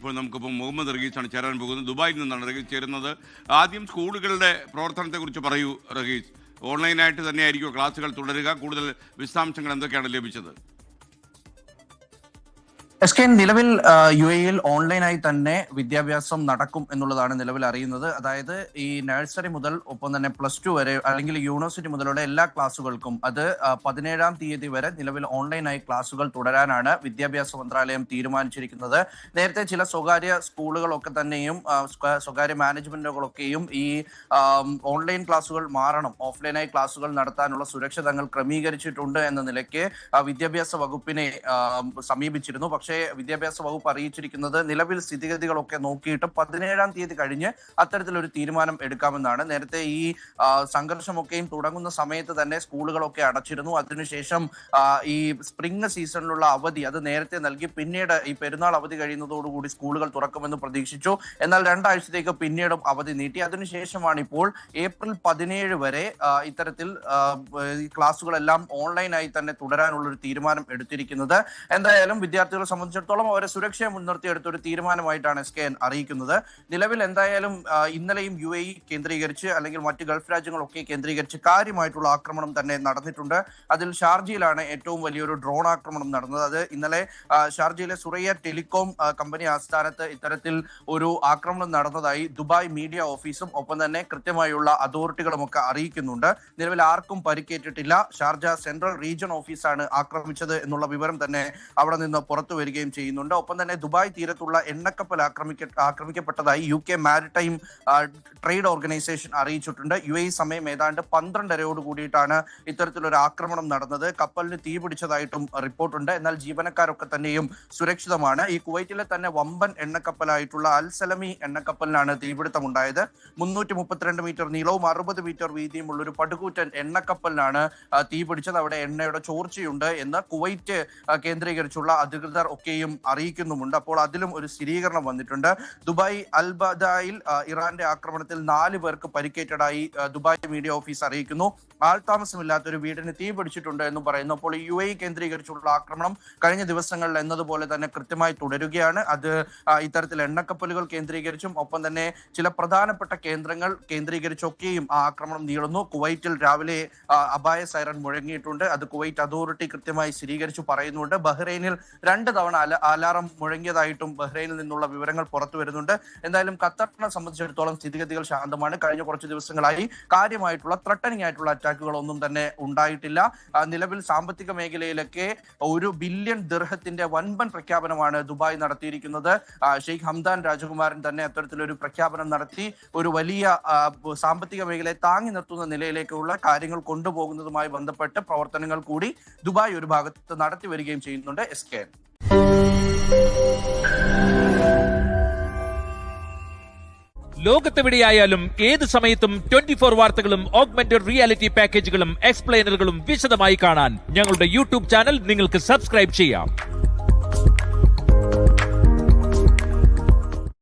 ഇപ്പോൾ നമുക്കിപ്പോൾ മുഹമ്മദ് റഹീസാണ് ചേരാൻ പോകുന്നത്. ദുബായിൽ നിന്നാണ് റഹീസ് ചേരുന്നത്. ആദ്യം സ്കൂളുകളുടെ പ്രവർത്തനത്തെക്കുറിച്ച് പറയൂ റഹീസ്. ഓൺലൈനായിട്ട് തന്നെയായിരിക്കും ക്ലാസുകൾ തുടരുക? കൂടുതൽ വിശദാംശങ്ങൾ എന്തൊക്കെയാണ് ലഭിച്ചത്? എസ് കെ, നിലവിൽ UAE-യിൽ ഓൺലൈനായി തന്നെ വിദ്യാഭ്യാസം നടക്കും എന്നുള്ളതാണ് നിലവിൽ അറിയുന്നത്. അതായത് ഈ നഴ്സറി മുതൽ ഒപ്പം തന്നെ +2 വരെ അല്ലെങ്കിൽ യൂണിവേഴ്സിറ്റി മുതലുള്ള എല്ലാ ക്ലാസുകൾക്കും അത് 17-ാം തീയതി വരെ നിലവിൽ ഓൺലൈനായി ക്ലാസുകൾ തുടരാനാണ് വിദ്യാഭ്യാസ മന്ത്രാലയം തീരുമാനിച്ചിരിക്കുന്നത്. നേരത്തെ ചില സ്വകാര്യ സ്കൂളുകളൊക്കെ തന്നെയും സ്വകാര്യ മാനേജ്മെന്റുകളൊക്കെയും ഈ ഓൺലൈൻ ക്ലാസുകൾ മാറണം, ഓഫ്ലൈനായി ക്ലാസുകൾ നടത്താനുള്ള സുരക്ഷ തങ്ങൾ ക്രമീകരിച്ചിട്ടുണ്ട് എന്ന നിലയ്ക്ക് വിദ്യാഭ്യാസ വകുപ്പിനെ സമീപിച്ചിരുന്നു. പക്ഷേ വിദ്യാഭ്യാസ വകുപ്പ് അറിയിച്ചിരിക്കുന്നത് നിലവിൽ സ്ഥിതിഗതികളൊക്കെ നോക്കിയിട്ട് 17-ാം തീയതി കഴിഞ്ഞ് അത്തരത്തിലൊരു തീരുമാനം എടുക്കാമെന്നാണ്. നേരത്തെ ഈ സംഘർഷമൊക്കെയും തുടങ്ങുന്ന സമയത്ത് തന്നെ സ്കൂളുകളൊക്കെ അടച്ചിരുന്നു. അതിനുശേഷം ഈ സ്പ്രിംഗ് സീസണിലുള്ള അവധി അത് നേരത്തെ നൽകി പിന്നീട് ഈ പെരുന്നാൾ അവധി കഴിയുന്നതോടുകൂടി സ്കൂളുകൾ തുറക്കുമെന്ന് പ്രതീക്ഷിച്ചു. എന്നാൽ 2 ആഴ്ചത്തേക്ക് പിന്നീടും അവധി നീട്ടി. അതിനുശേഷമാണ് ഇപ്പോൾ ഏപ്രിൽ 17 വരെ ഇത്തരത്തിൽ ക്ലാസുകളെല്ലാം ഓൺലൈനായി തന്നെ തുടരാനുള്ള ഒരു തീരുമാനം എടുത്തിരിക്കുന്നത്. എന്തായാലും വിദ്യാർത്ഥികളെ സംബന്ധിച്ചിടത്തോളം അവരെ സുരക്ഷയെ മുൻനിർത്തി എടുത്തൊരു തീരുമാനമായിട്ടാണ് SKN അറിയിക്കുന്നത്. നിലവിൽ എന്തായാലും ഇന്നലെയും UAE കേന്ദ്രീകരിച്ച് അല്ലെങ്കിൽ മറ്റ് ഗൾഫ് രാജ്യങ്ങളൊക്കെ കേന്ദ്രീകരിച്ച് കാര്യമായിട്ടുള്ള ആക്രമണം തന്നെ നടന്നിട്ടുണ്ട്. അതിൽ ഷാർജയിലാണ് ഏറ്റവും വലിയൊരു ഡ്രോൺ ആക്രമണം നടന്നത്. അത് ഇന്നലെ ഷാർജയിലെ സുറയ്യ ടെലികോം കമ്പനി ആസ്ഥാനത്ത് ഇത്തരത്തിൽ ഒരു ആക്രമണം നടന്നതായി ദുബായ് മീഡിയ ഓഫീസും ഒപ്പം തന്നെ കൃത്യമായുള്ള അതോറിറ്റികളും ഒക്കെ അറിയിക്കുന്നുണ്ട്. നിലവിൽ ആർക്കും പരിക്കേറ്റിട്ടില്ല. ഷാർജ സെൻട്രൽ റീജിയൺ ഓഫീസാണ് ആക്രമിച്ചത് എന്നുള്ള വിവരം തന്നെ അവിടെ നിന്ന് പുറത്തു വരികയും ചെയ്യുന്നുണ്ട്. ഒപ്പം തന്നെ ദുബായ് തീരത്തുള്ള എണ്ണക്കപ്പൽ ആക്രമിക്കപ്പെട്ടതായി UK മാരിടൈം ട്രേഡ് ഓർഗനൈസേഷൻ അറിയിച്ചിട്ടുണ്ട്. UAE സമയം ഏതാണ്ട് 12:30 കൂടിയിട്ടാണ് ഇത്തരത്തിലൊരു ആക്രമണം നടന്നത്. കപ്പലിന് തീ പിടിച്ചതായിട്ടും റിപ്പോർട്ടുണ്ട്. എന്നാൽ ജീവനക്കാരൊക്കെ തന്നെയും സുരക്ഷിതമാണ്. ഈ കുവൈറ്റിലെ തന്നെ വമ്പൻ എണ്ണക്കപ്പലായിട്ടുള്ള അൽ സലമി എണ്ണക്കപ്പലിനാണ് തീപിടുത്തമുണ്ടായത്. 332 മീറ്റർ നീളവും 60 മീറ്റർ വീതിയുമുള്ള ഒരു പടുകൂറ്റൻ എണ്ണക്കപ്പലിനാണ് തീ പിടിച്ചത്. അവിടെ എണ്ണയുടെ ചോർച്ചയുണ്ട് എന്ന് കുവൈറ്റ് കേന്ദ്രീകരിച്ചുള്ള അധികൃതർ ഒക്കെയും അറിയിക്കുന്നുമുണ്ട്. അപ്പോൾ അതിലും ഒരു സ്ഥിരീകരണം വന്നിട്ടുണ്ട്. ദുബായ് അൽബദായിൽ ഇറാന്റെ ആക്രമണത്തിൽ 4 പേർക്ക് പരിക്കേറ്റതായി ദുബായ് മീഡിയ ഓഫീസ് അറിയിക്കുന്നു. ആൾതാമസമില്ലാത്തൊരു വീടിന് തീ പിടിച്ചിട്ടുണ്ട് എന്നും പറയുന്നു. അപ്പോൾ UAE കേന്ദ്രീകരിച്ചുള്ള ആക്രമണം കഴിഞ്ഞ ദിവസങ്ങളിൽ എന്നതുപോലെ തന്നെ കൃത്യമായി തുടരുകയാണ്. അത് ഇത്തരത്തിൽ എണ്ണക്കപ്പലുകൾ കേന്ദ്രീകരിച്ചും ഒപ്പം തന്നെ ചില പ്രധാനപ്പെട്ട കേന്ദ്രങ്ങൾ കേന്ദ്രീകരിച്ചൊക്കെയും ആ ആക്രമണം നീളുന്നു. കുവൈറ്റിൽ രാവിലെ അപായ സൈറൻ മുഴങ്ങിയിട്ടുണ്ട്. അത് കുവൈറ്റ് അതോറിറ്റി കൃത്യമായി സ്ഥിരീകരിച്ചു പറയുന്നുണ്ട്. ബഹ്റൈനിൽ 2 തവണ അലാറം മുഴങ്ങിയതായിട്ടും ബഹ്റൈനിൽ നിന്നുള്ള വിവരങ്ങൾ പുറത്തു വരുന്നുണ്ട്. എന്തായാലും ഖത്തറിനെ സംബന്ധിച്ചിടത്തോളം സ്ഥിതിഗതികൾ ശാന്തമാണ്. കഴിഞ്ഞ കുറച്ച് ദിവസങ്ങളായി കാര്യമായിട്ടുള്ള ത്രട്ടനിങ് ആയിട്ടുള്ള അറ്റാക്കുകളൊന്നും തന്നെ ഉണ്ടായിട്ടില്ല. നിലവിൽ സാമ്പത്തിക മേഖലയിലൊക്കെ 1 ബില്യൺ ദിർഹത്തിന്റെ വൻപൻ പ്രഖ്യാപനമാണ് ദുബായ് നടത്തിയിരിക്കുന്നത്. ഷെയ്ഖ് ഹംദാൻ രാജകുമാരൻ തന്നെ അത്തരത്തിലൊരു പ്രഖ്യാപനം നടത്തി ഒരു വലിയ സാമ്പത്തിക മേഖലയെ താങ്ങി നിർത്തുന്ന നിലയിലേക്കുള്ള കാര്യങ്ങൾ കൊണ്ടുപോകുന്നതുമായി ബന്ധപ്പെട്ട് പ്രവർത്തനങ്ങൾ കൂടി ദുബായ് ഒരു ഭാഗത്ത് നടത്തി വരികയും ചെയ്യുന്നുണ്ട്. SKN. ലോകത്തെവിടെയായാലും ഏത് സമയത്തും 24 വാർത്തകളും ഓഗ്മെന്റഡ് റിയാലിറ്റി പാക്കേജുകളും എക്സ്പ്ലെയിനറുകളും വിശദമായി കാണാൻ ഞങ്ങളുടെ YouTube ചാനൽ നിങ്ങൾക്ക് സബ്സ്ക്രൈബ് ചെയ്യാം.